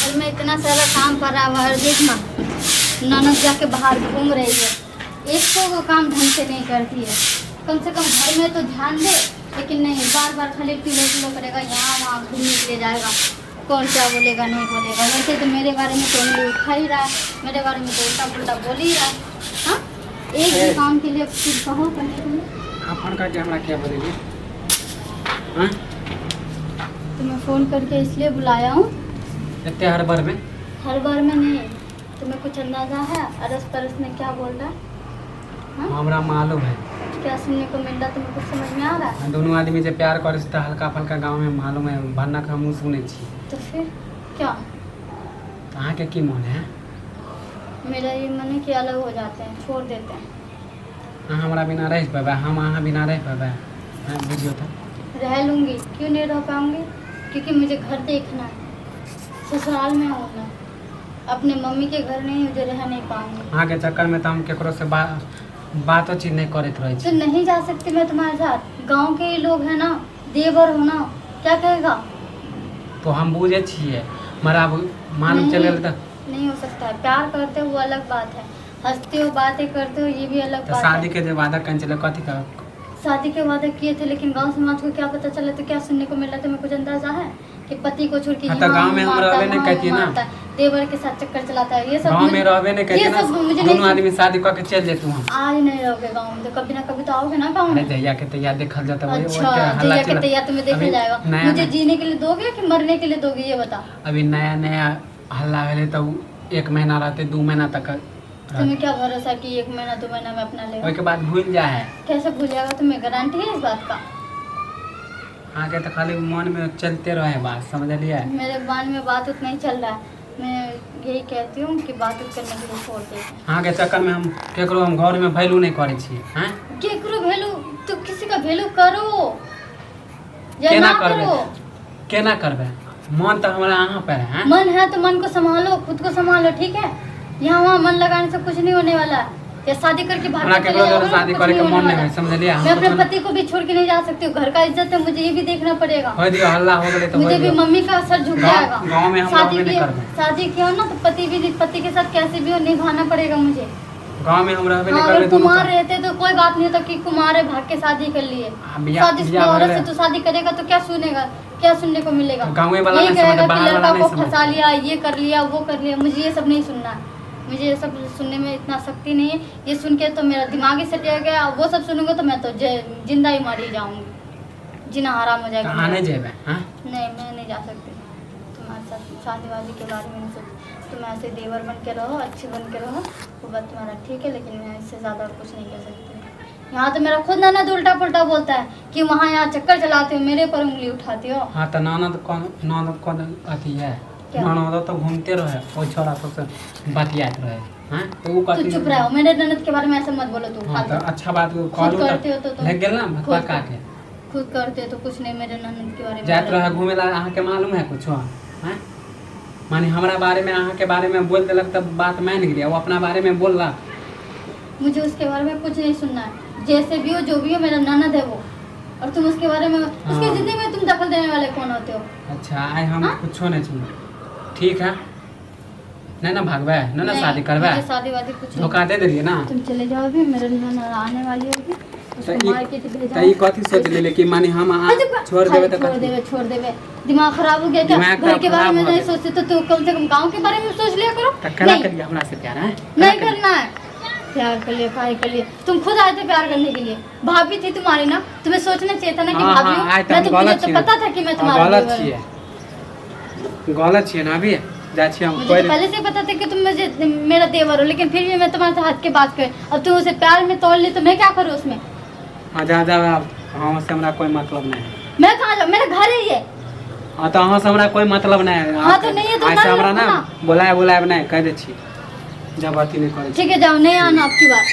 घर में इतना सारा काम पड़ा हुआ है। देखना ननद जाके बाहर घूम रही है, एक तो वो काम ढंग से नहीं करती है। कम से कम घर में तो ध्यान दे, लेकिन नहीं, बार बार खाली टिलो करेगा, यहाँ वहाँ घूमने के लिए जाएगा। कौन क्या बोलेगा नहीं बोलेगा। वैसे तो मेरे बारे में तो उंगली उठा ही रहा है, मेरे बारे में तो उल्टा पुल्टा बोल ही रहा है। हाँ, एक भी काम के लिए कुछ कहो करने के लिए आप फोन करके हमारा क्या बोलेगी? हाँ, तो मैं फ़ोन करके इसलिए बुलाया हूँ। इतने हर बार में हर बार में नहीं, तुम्हें कुछ अंदाजा है अरस परस में क्या बोल रहा है? हाँ? हमारा मालूम है। क्या सुनने को मिल रहा, तुम्हें कुछ समझ में आ रहा है? दोनों आदमी से प्यार करे से हल्का फल्का गाँव में मालूम है, भरना का मुँह सुने छी। तो फिर क्या? तो अहाँ के की मन है? मेरा ये मन है कि अलग हो जाते हैं, छोड़ देते हैं। अहाँ हमारा बिना रह पाबे, हम अहाँ बिना रह पाबे? हाँ, बुझियो तो रह लूँगी, क्यों नहीं रह पाऊँगी? क्योंकि मुझे घर देखना है, ससुराल में हूँ मैं, अपने मम्मी के घर नहीं, मुझे रह नहीं पाऊँगी। अहाँ के चक्कर में तो हम केकरो से बातो चीज नहीं करते रहे तो नहीं जा सकती मैं तुम्हारे साथ, गांव के ही लोग हैं ना, देवर हो ना, क्या कहेगा? तो हम बुझे छिए, मरा मालूम चले तो नहीं हो सकता है। प्यार करते हो वो अलग बात है, हंसते हो बातें करते हो ये भी अलग बात शादी है। के जो वादा कर चले कथी का? शादी के वादे किए थे, लेकिन गांव समाज को क्या पता चला? तो क्या सुनने को मिल रहा है? तुम्हें कुछ अंदाजा है कि पति को छोड़ के हाँ, तो गाँव में हम रहबे नहीं कहती ना, देवर के साथ चक्कर चलाता है, ये सब गाँव में रहबे नहीं कहती ना, दोनों आदमी शादी करके चल जेतू हम। आज नहीं रहोगे गाँव में, तो कभी ना कभी तो आओगे ना गाँव में। अरे जहिया के तैयार देखल जाता है। अच्छा, जैया के तैयार तुम्हें देखा जाएगा। मुझे जीने के लिए दोगे कि मरने के लिए दोगे, ये बता। अभी नया नया हल्ला भेले तो 1 महीना रहते, 2 महीना तक तुम्हें क्या भरोसा कि 1 महीना 2 महीना में अपना लेगा? के बाद भूल जा है। कैसे भूल जाएगा? तुम्हें गारंटी है इस बात का? आगे तो खाली मन में चलते रहे बात, समझ लिया? मेरे मन में बात उतना ही चल रहा है, मैं यही कहती हूँ कि बात करने के लिए छोड़ दे। हाँ के चक्कर में हम केकरो हम घर में वैल्यू नहीं करे छी। हैं, केकरो वैल्यू? तो किसी का वैल्यू करो या केना ना करबे? करो। केना करबे? मन तो हमारा यहाँ पर है। मन है तो मन को संभालो, खुद को संभालो, ठीक है? यहाँ वहाँ मन लगाने से कुछ नहीं होने वाला है। या शादी करके भाग हमरा के केकरो चले जाओगे, शादी कुछ करे के नहीं मन होने नहीं वाला है, है। समझ लिया? मैं अपने पति को भी छोड़ के नहीं जा सकती हूँ, घर का इज्जत है, मुझे ये भी देखना पड़ेगा। हो दियो हल्ला हो गए तो मुझे भी मम्मी का सर झुक जाएगा। गाँव में हम शादी रहबे नहीं की करबे। शादी किया हो ना तो पति के साथ कैसे भी हो निभाना पड़ेगा मुझे। गाँव में हम रहबे नहीं हाँ, करबे अगर दोनों कुमार का। रहते तो कोई बात नहीं होता कि कुमार है भाग के शादी कर लिए। शादीशुदा औरत से तो शादी करेगा तो क्या सुनेगा, क्या सुनने को मिलेगा? गाँव वाला यही नहीं समझ, कहेगा कि बाहर वाला लड़का नहीं को समझ। फंसा लिया, ये कर लिया, वो कर लिया। मुझे ये सब नहीं सुनना है, मुझे ये सब सुनने में इतना शक्ति नहीं है। ये सुन के तो मेरा दिमाग ही सटिया गया। वो सब सुनूंगा तो मैं तो जिंदा ही मारी जाऊंगी, जीना हराम हो जाएगा। कहाँ नहीं जेबे? हाँ, नहीं, मैं नहीं जा सकती तुम्हारे साथ शादी वादी के बारे में नहीं सोच। तुम ऐसे देवर बन के रहो, अच्छे बन के रहो, वो बात तुम्हारा ठीक है, लेकिन मैं इससे ज़्यादा कुछ नहीं कर सकती। यहाँ तो मेरा खुद ननद उल्टा पुल्टा बोलता है कि वहाँ यहाँ चक्कर चलाते हो, मेरे पर उंगली उठाती हो। हाँ तो ननद कौन अथी है? ननद तो घूमते रहे, वो छोरा सबसे बतियात रहे। हाँ, तो वो तू चुप रहो, मेरे ननद के बारे में ऐसे मत बोलो तू। हाँ, तो अच्छा बात खुद करते हो तो तुम लग गेल ना भटका का के खुद करते हो तो कुछ नहीं मेरे ननद के बारे में जात बोलो। रहे घूमे ला। अहाँ के मालूम है कुछ? हैं, माने हमारा बारे में अहाँ के बारे में बोल देलक तब बात मान गया, वो अपना बारे में बोल रहा। मुझे उसके बारे में कुछ नहीं सुनना है, जैसे भी हो जो भी हो, मेरा ननद है वो। और तुम उसके बारे में उसकी जिंदगी में तुम दखल देने वाले कौन होते हो? अच्छा, आए हम हाँ? कुछ नहीं सुन, ठीक है? नहीं ना भागवे, नहीं ना शादी करवे, शादी वादी कुछ धोखा दे दिए ना। तुम चले जाओ, भी मेरे ननद आने वाली होगी, उसको मार्केट भेजा। तो ये कथी सोच ले कि माने हम छोड़ देवे तो छोड़ देवे। दिमाग खराब हो गया क्या? घर के बारे में नहीं सोचते तो तू कम से कम गांव के बारे में सोच लिया करो। कला करिए हमरा से प्यार है? नहीं करना है प्यार कर लिए, काहे कर लिए? तुम खुद आए थे प्यार करने के लिए, भाभी थी तुम्हारी ना, तुम्हें सोचना चाहिए था ना कि भाभी हूं। मैं तो मुझे तो पता था कि मैं तुम्हारा गलत छिए, गलत छिए ना। अभी जा छी हम, मुझे तो पहले से पता था कि तुम मुझे मेरा देवर हो, लेकिन फिर भी मैं तुम्हारे साथ हद के बात कर। अब तुम उसे प्यार में तोड़ ली तो मैं क्या करूँ उसमें? हाँ जा जा, हाँ से हमरा कोई मतलब नहीं है। मैं कहाँ जाऊँ? मेरा घर है ये। हाँ तो अहाँ से हमरा कोई मतलब नहीं है। हाँ तो नहीं है तो ऐसे हमरा ना ना बुलाए नहीं कह दे छी, जब अथी नहीं करे। ठीक है, जाओ, नहीं आना आपकी बात।